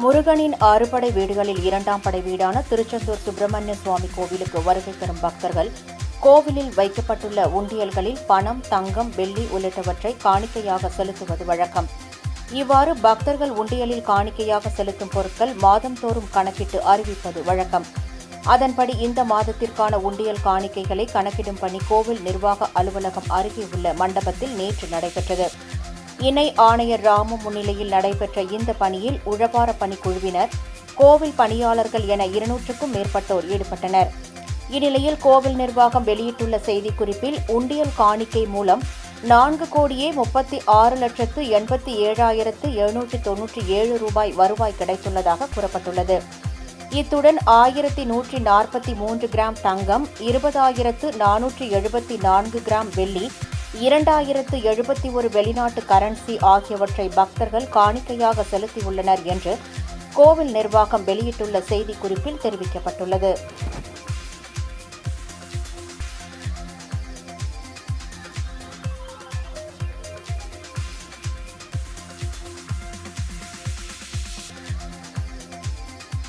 முருகனின் ஆறுபடை வீடுகளில் இரண்டாம் படை வீடான திருச்செந்தூர் சுப்பிரமணிய சுவாமி கோவிலுக்கு வருகை தரும் பக்தர்கள் கோவிலில் வைக்கப்பட்டுள்ள உண்டியல்களில் பணம், தங்கம், வெள்ளி உள்ளிட்டவற்றை காணிக்கையாக செலுத்துவது வழக்கம். இவ்வாறு பக்தர்கள் உண்டியலில் காணிக்கையாக செலுத்தும் பொருட்கள் மாதந்தோறும் கணக்கிட்டு அறிவிப்பது வழக்கம். அதன்படி இந்த மாதத்திற்கான உண்டியல் காணிக்கைகளை கணக்கிடும் பணி கோவில் நிர்வாக அலுவலகம் அருகே உள்ள மண்டபத்தில் நேற்று நடைபெற்றது. இணை ஆணையர் ராமு முன்னிலையில் நடைபெற்ற இந்த பணியில் உழவார பணிக்குழுவினர், கோவில் பணியாளர்கள் என 200க்கும் மேற்பட்டோர் ஈடுபட்டனர். இந்நிலையில் கோவில் நிர்வாகம் வெளியிட்டுள்ள செய்திக்குறிப்பில் உண்டியல் காணிக்கை மூலம் 4,36,87,797 ரூபாய் வருவாய் கிடைத்துள்ளதாக கூறப்பட்டுள்ளது. இத்துடன் 1,143 கிராம் தங்கம், 20,474 கிராம் வெள்ளி, 2,071 வெளிநாட்டு கரன்சி ஆகியவற்றை பக்தர்கள் காணிக்கையாக செலுத்தியுள்ளனர் என்று கோவில் நிர்வாகம் வெளியிட்டுள்ள செய்திக்குறிப்பில் தெரிவிக்கப்பட்டுள்ளது.